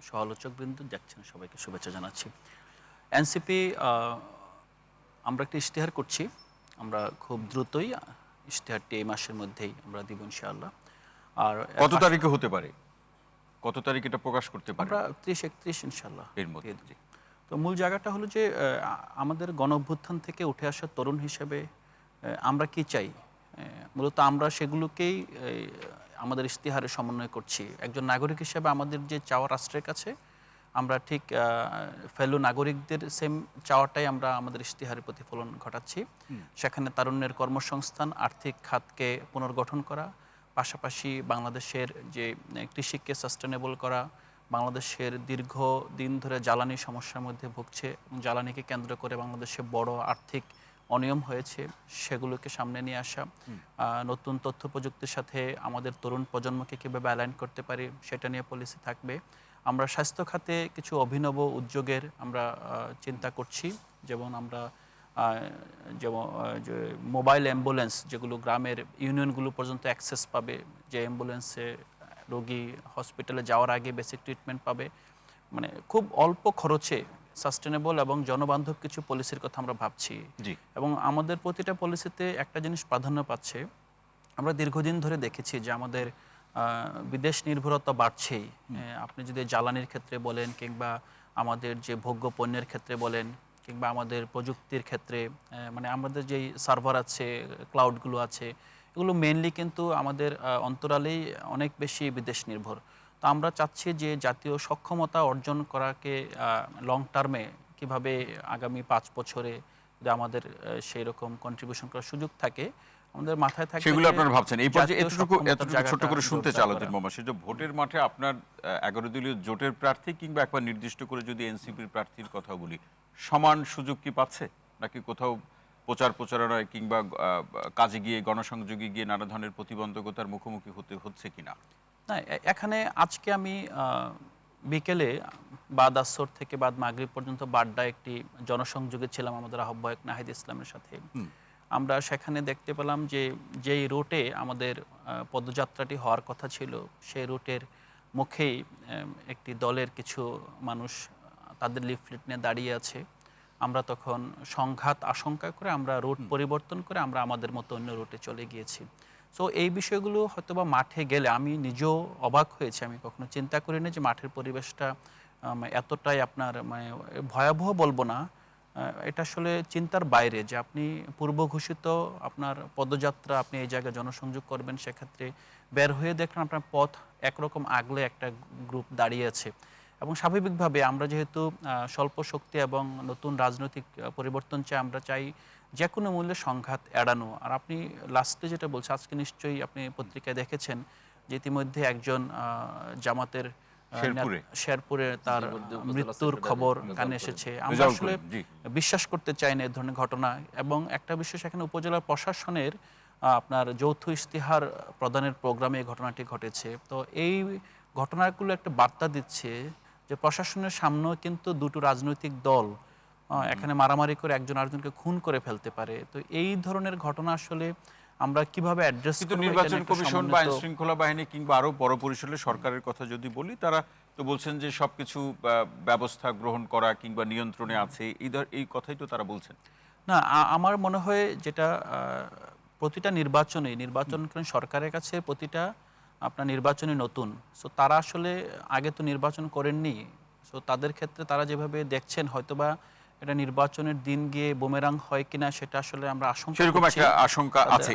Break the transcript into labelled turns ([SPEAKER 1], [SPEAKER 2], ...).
[SPEAKER 1] সহ-আলোচকবৃন্দ দেখছেন সবাইকে শুভেচ্ছা জানাচ্ছি। এনসিপি আমরা একটা ইশতেহার করছি। আমরা খুব দ্রুতই ইশতেহারটি এই মাসের মধ্যেই আমরা দিব ইনশাআল্লাহ। আর
[SPEAKER 2] কত তারিখে হতে পারে? কত তারিখ এটা প্রকাশ করতে পারেন?
[SPEAKER 1] আমরা ৩০-৩১ ইনশাআল্লাহ
[SPEAKER 2] এর মধ্যে।
[SPEAKER 1] দিয়ে দেব। তো মূল জায়গাটা হলো যে আমাদের গণ-অভ্যুত্থান থেকে উঠে আসা তরুণ হিসেবে আমরা কি চাই? মূলত আমরা সেগুলোকেই আমাদের ইশতেহারে সমন্বয় করছি। একজন নাগরিক হিসেবে আমাদের যে চাওয়া রাষ্ট্রের কাছে, আমরা ঠিক ফেলো নাগরিকদের সেম চাওয়াটাই আমরা আমাদের ইশতেহারে প্রতিফলন ঘটাচ্ছি। সেখানে তারুণ্যের কর্মসংস্থান, আর্থিক খাতকে পুনর্গঠন করা, পাশাপাশি বাংলাদেশের যে কৃষিকে সাস্টেনেবল করা, বাংলাদেশের দীর্ঘদিন ধরে জ্বালানি সমস্যার মধ্যে ভুগছে এবং জ্বালানিকে কেন্দ্র করে বাংলাদেশে বড় আর্থিক অনিয়ম হয়েছে, সেগুলোকে সামনে নিয়ে আসা, নতুন তথ্য প্রযুক্তির সাথে আমাদের তরুণ প্রজন্মকে কীভাবে অ্যালাইন করতে পারি সেটা নিয়ে পলিসি থাকবে। আমরা স্বাস্থ্য খাতে কিছু অভিনব উদ্যোগের আমরা চিন্তা করছি, যেমন আমরা যে মোবাইল অ্যাম্বুলেন্স যেগুলো গ্রামের ইউনিয়নগুলো পর্যন্ত অ্যাক্সেস পাবে, যে অ্যাম্বুলেন্সে রোগী হসপিটালে যাওয়ার আগে বেসিক ট্রিটমেন্ট পাবে, মানে খুব অল্প খরচে সাস্টেনেবল এবং জনবান্ধব কিছু পলিসির কথা আমরা ভাবছি। এবং আমাদের প্রতিটা পলিসিতে একটা জিনিস প্রাধান্য পাচ্ছে। আমরা দীর্ঘদিন ধরে দেখেছি যে আমাদের বিদেশ নির্ভরতা বাড়ছেই। আপনি যদি জ্বালানির ক্ষেত্রে বলেন, কিংবা আমাদের যে ভোগ্য পণ্যের ক্ষেত্রে বলেন, কিংবা আমাদের প্রযুক্তির ক্ষেত্রে, মানে আমাদের যেই সার্ভার আছে, ক্লাউডগুলো আছে, এগুলো মেইনলি কিন্তু আমাদের অন্তরালেই অনেক বেশি বিদেশ নির্ভর। তো আমরা চাচ্ছি যে জাতীয় সক্ষমতা অর্জন করাকে লং টার্মে কিভাবে আগামী ৫ বছরে যদি আমাদের সেই রকম কন্ট্রিবিউশন করার সুযোগ থাকে, আমাদের মাথায় থাকবে
[SPEAKER 2] সেগুলো আপনারা ভাবছেন। এই পর্যায়ে এতটুকু ছোট করে শুনতে চালাতেন মামা, যে ভোটের মাঠে আপনার 11 দলীয় জোটের প্রার্থী কিংবা একবার নির্দিষ্ট করে যদি এনসিপির প্রার্থীর কথা বলি, সমান সুযোগ কি পাচ্ছে, নাকি কোথাও প্রচারণায় কিংবা কাজে গিয়ে গণসংযোগে গিয়ে নানা ধরনের প্রতিবন্ধকতার মুখোমুখি হতে হচ্ছে কিনা?
[SPEAKER 1] না, এখানে আজকে আমি বিকেলে বাদ আসর থেকে বাদ মাগরিব পর্যন্ত বাড্ডা একটি জনসংযোগে ছিলাম আমাদের আহ্বায়ক নাহিদ ইসলামের সাথে। আমরা সেখানে দেখতে পেলাম যে যেই রুটে আমাদের পদযাত্রাটি হওয়ার কথা ছিল, সেই রুটের মুখেই একটি দলের কিছু মানুষ তাদের লিফলেট নিয়ে দাঁড়িয়ে আছে। আমরা তখন সংঘাত আশঙ্কা করে আমরা রুট পরিবর্তন করে আমরা আমাদের মতো অন্য রুটে চলে গিয়েছি। সো এই বিষয়গুলো হয়তোবা মাঠে গেলে আমি নিজেও অবাক হয়েছি। আমি কখনো চিন্তা করিনি যে মাঠের পরিবেশটা এতটাই আপনার মানে ভয়াবহ বলবো না, এটা আসলে চিন্তার বাইরে। যে আপনি পূর্ব ঘোষিত আপনার পদযাত্রা, আপনি এই জায়গায় জনসংযোগ করবেন, সেক্ষেত্রে বের হয়ে দেখলেন আপনার পথ একরকম আগলে একটা গ্রুপ দাঁড়িয়ে আছে। এবং স্বাভাবিকভাবে আমরা যেহেতু স্বল্প শক্তি এবং নতুন রাজনৈতিক পরিবর্তন চাই, আমরা চাই যে কোনো মূল্যে সংঘাত এড়ানো। আর আপনি লাস্টে যেটা বলছেন, আজকে নিশ্চয়ই আপনি পত্রিকায় দেখেছেন যে ইতিমধ্যে একজন জামাতের শেরপুরে তার মৃত্যুর খবর কানে এসেছে। আমরা আসলে বিশ্বাস করতে চাই না এই ধরনের ঘটনা। এবং একটা বিষয়, সেখানে উপজেলা প্রশাসনের আপনার যৌথ ইশতেহার প্রদানের প্রোগ্রামে এই ঘটনাটি ঘটেছে। তো এই ঘটনাগুলো একটা বার্তা দিচ্ছে যে প্রশাসনের সামনেও কিন্তু দুটো রাজনৈতিক দল এখানে মারামারি করে একজন আরেকজনকে খুন করে ফেলতে পারে। তো এই ধরনের ঘটনা আসলে আমরা কিভাবে অ্যাড্রেস করব?
[SPEAKER 2] নির্বাচন কমিশন বা আইন শৃঙ্খলা বাহিনী কিংবা আরো বড় পরিসরে সরকারের কথা যদি বলি, তারা তো বলছেন যে সবকিছু ব্যবস্থা গ্রহণ করা কিংবা নিয়ন্ত্রণে আছে, এই কথাই তো তারা বলছেন।
[SPEAKER 1] না, আমার মনে হয় যেটা প্রতিটা নির্বাচনকালীন সরকারের কাছে প্রতিটা আপনার নির্বাচনই নতুন। সো তারা আসলে আগে তো নির্বাচন করেননি। সো তাদের ক্ষেত্রে তারা যেভাবে দেখছেন, হয়তোবা এটা নির্বাচনের দিন গিয়ে বুমেরাং হয় কিনা সেটা আসলে আমরা আশঙ্কা করছি।
[SPEAKER 2] সেরকম একটা আশঙ্কা আছে।